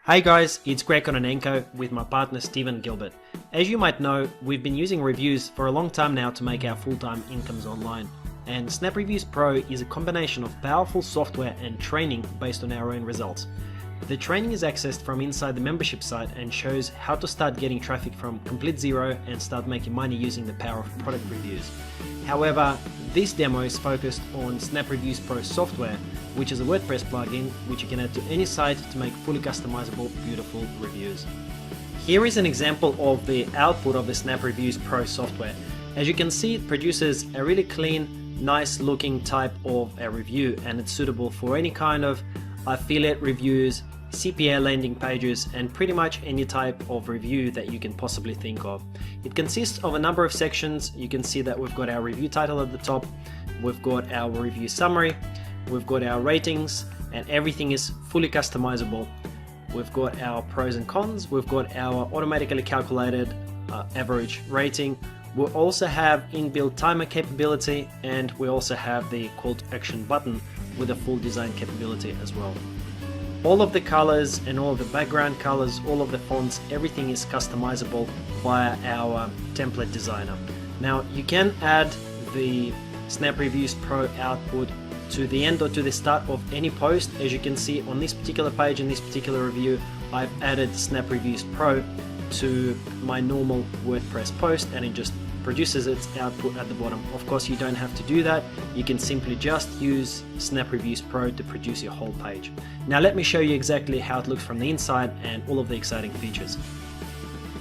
Hey guys, it's Greg Kononenko with my partner Stephen Gilbert. As you might know, we've been using reviews for a long time now to make our full-time incomes online. And Snap Reviews Pro is a combination of powerful software and training based on our own results. The training is accessed from inside the membership site and shows how to start getting traffic from complete zero and start making money using the power of product reviews. However, this demo is focused on Snap Reviews Pro software, which is a WordPress plugin which you can add to any site to make fully customizable, beautiful reviews. Here is an example of the output of the Snap Reviews Pro software. As you can see, it produces a really clean, nice looking type of a review, and it's suitable for any kind of affiliate reviews, CPA landing pages, and pretty much any type of review that you can possibly think of. It consists of a number of sections. You can see that we've got our review title at the top, we've got our review summary, we've got our ratings, and everything is fully customizable. We've got our pros and cons, we've got our automatically calculated average rating. We also have inbuilt timer capability, and we also have the call to action button with a full design capability as well. All of the colors and all of the background colors, all of the fonts, everything is customizable via our template designer. Now you can add the Snap Reviews Pro output to the end or to the start of any post. As you can see on this particular page, in this particular review, I've added Snap Reviews Pro to my normal WordPress post, and it just produces its output at the bottom. Of course, you don't have to do that. You can simply just use Snap Reviews Pro to produce your whole page. Now let me show you exactly how it looks from the inside and all of the exciting features.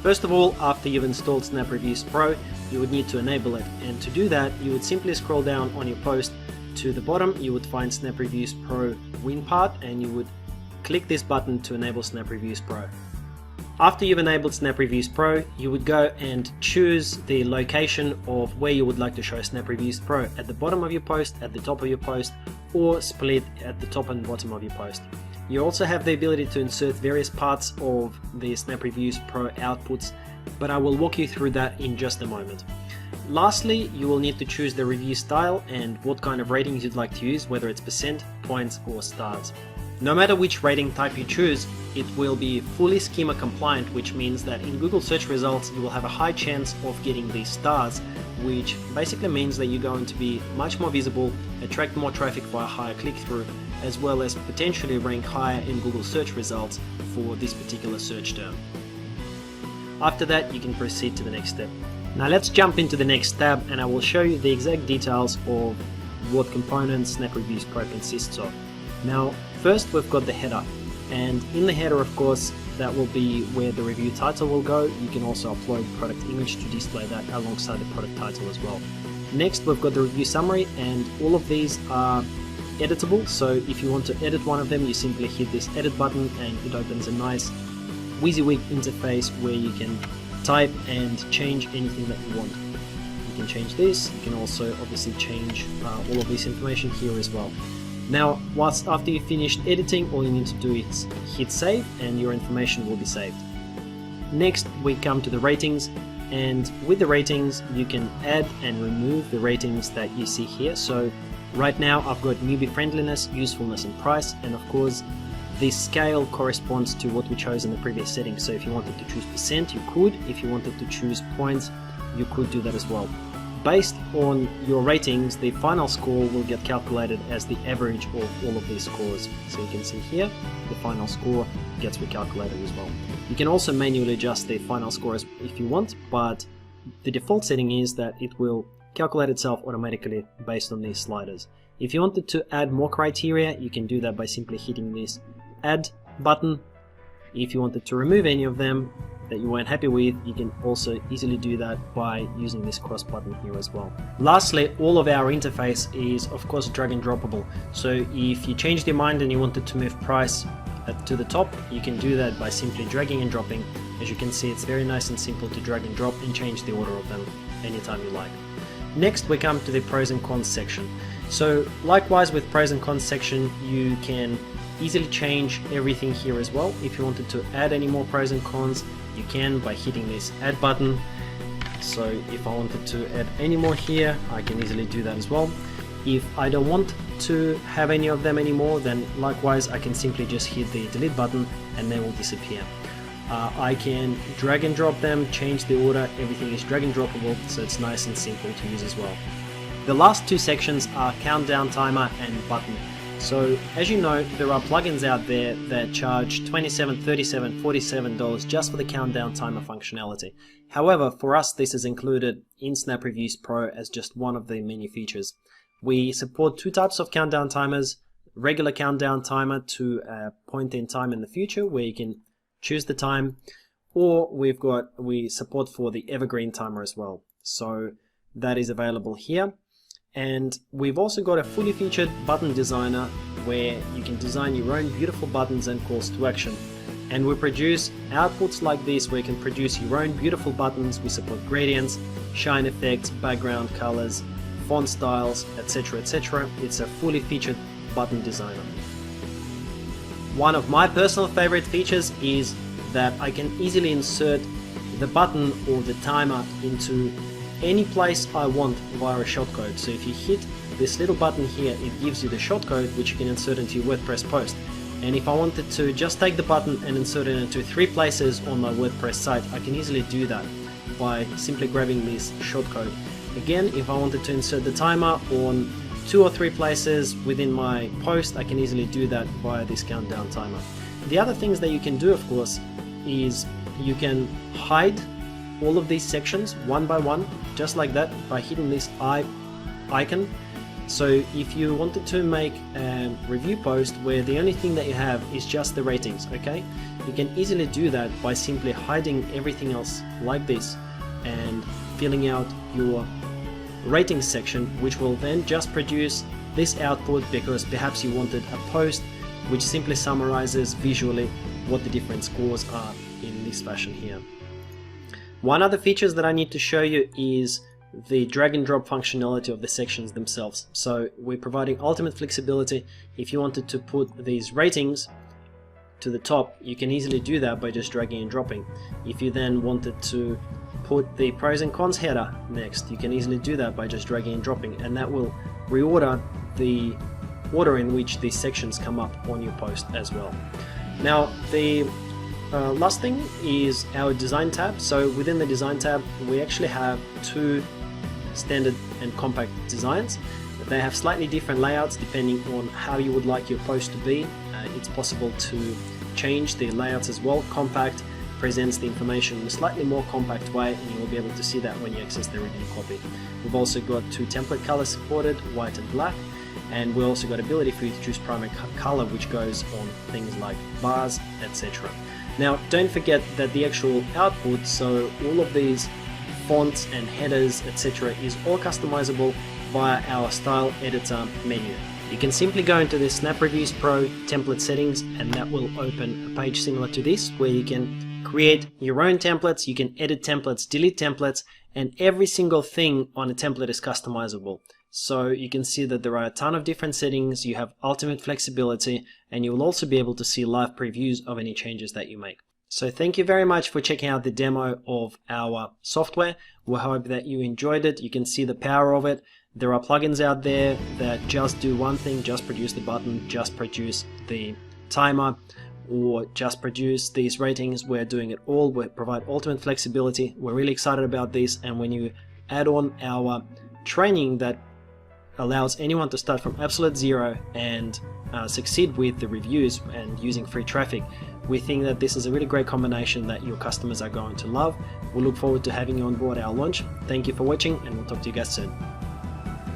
First of all, after you've installed Snap Reviews Pro, you would need to enable it. And to do that, you would simply scroll down on your post to the bottom. You would find Snap Reviews Pro win part, and you would click this button to enable Snap Reviews Pro. After you've enabled Snap Reviews Pro, you would go and choose the location of where you would like to show Snap Reviews Pro, at the bottom of your post, at the top of your post, or split at the top and bottom of your post. You also have the ability to insert various parts of the Snap Reviews Pro outputs, but I will walk you through that in just a moment. Lastly, you will need to choose the review style and what kind of ratings you'd like to use, whether it's percent, points, or stars. No matter which rating type you choose, it will be fully schema compliant, which means that in Google search results you will have a high chance of getting these stars, which basically means that you're going to be much more visible, attract more traffic via higher click-through, as well as potentially rank higher in Google search results for this particular search term. After that, you can proceed to the next step. Now let's jump into the next tab, and I will show you the exact details of what components Snap Reviews Pro consists of. Now, first we've got the header, and in the header, of course, that will be where the review title will go. You can also upload product image to display that alongside the product title as well. Next, we've got the review summary, and all of these are editable. So if you want to edit one of them, you simply hit this edit button and it opens a nice WYSIWYG interface where you can type and change anything that you want. You can change this, you can also obviously change all of this information here as well. Now, after you've finished editing, all you need to do is hit save and your information will be saved. Next, we come to the ratings, and with the ratings, you can add and remove the ratings that you see here. So right now I've got newbie friendliness, usefulness, and price, and of course this scale corresponds to what we chose in the previous settings. So if you wanted to choose percent, you could. If you wanted to choose points, you could do that as well. Based on your ratings, the final score will get calculated as the average of all of these scores. So you can see here, the final score gets recalculated as well. You can also manually adjust the final scores if you want, but the default setting is that it will calculate itself automatically based on these sliders. If you wanted to add more criteria, you can do that by simply hitting this add button. If you wanted to remove any of them that you weren't happy with, you can also easily do that by using this cross button here as well. Lastly, all of our interface is of course drag and droppable. So if you changed your mind and you wanted to move price to the top, you can do that by simply dragging and dropping. As you can see, it's very nice and simple to drag and drop and change the order of them anytime you like. Next, we come to the pros and cons section. So likewise with pros and cons section, you can easily change everything here as well. If you wanted to add any more pros and cons, you can by hitting this add button. So if I wanted to add any more here, I can easily do that as well. If I don't want to have any of them anymore, then likewise I can simply just hit the delete button and they will disappear. I can drag and drop them, change the order, everything is drag and droppable, so it's nice and simple to use as well. The last two sections are countdown timer and button. So as you know, there are plugins out there that charge $27, $37, $47 just for the countdown timer functionality. However, for us this is included in Snap Reviews Pro as just one of the many features. We support two types of countdown timers: regular countdown timer to a point in time in the future where you can choose the time, or we support for the evergreen timer as well. So that is available here. And we've also got a fully featured button designer where you can design your own beautiful buttons and calls to action. And we produce outputs like this where you can produce your own beautiful buttons. We support gradients, shine effects, background colors, font styles, etc, etc. It's a fully featured button designer. One of my personal favorite features is that I can easily insert the button or the timer into any place I want via a shortcode. So if you hit this little button here, it gives you the shortcode which you can insert into your WordPress post. And if I wanted to just take the button and insert it into 3 places on my WordPress site, I can easily do that by simply grabbing this shortcode. Again, if I wanted to insert the timer on 2 or 3 places within my post, I can easily do that via this countdown timer. The other things that you can do, of course, is you can hide all of these sections one by one, just like that, by hitting this icon. So if you wanted to make a review post where the only thing that you have is just the ratings, okay, you can easily do that by simply hiding everything else like this and filling out your ratings section, which will then just produce this output because perhaps you wanted a post which simply summarizes visually what the different scores are in this fashion here. One other features that I need to show you is the drag and drop functionality of the sections themselves. So we're providing ultimate flexibility. If you wanted to put these ratings to the top, you can easily do that by just dragging and dropping. If you then wanted to put the pros and cons header next, you can easily do that by just dragging and dropping, and that will reorder the order in which these sections come up on your post as well. Now the last thing is our design tab. So within the design tab we actually have 2 standard and compact designs. They have slightly different layouts depending on how you would like your post to be. It's possible to change the layouts as well. Compact presents the information in a slightly more compact way, and you will be able to see that when you access the review copy. We've also got 2 template colors supported, white and black, and we also got ability for you to choose primary color, which goes on things like bars, etc. Now don't forget that the actual output, so all of these fonts and headers, etc., is all customizable via our style editor menu. You can simply go into the Snap Reviews Pro template settings, and that will open a page similar to this where you can create your own templates, you can edit templates, delete templates, and every single thing on a template is customizable. So you can see that there are a ton of different settings, you have ultimate flexibility, and you will also be able to see live previews of any changes that you make. So thank you very much for checking out the demo of our software. We hope that you enjoyed it. You can see the power of it. There are plugins out there that just do one thing, just produce the button, just produce the timer, or just produce these ratings. We're doing it all. We provide ultimate flexibility. We're really excited about this, and when you add on our training that allows anyone to start from absolute zero and succeed with the reviews and using free traffic, we think that this is a really great combination that your customers are going to love. We look forward to having you on board our launch. Thank you for watching, and we'll talk to you guys soon.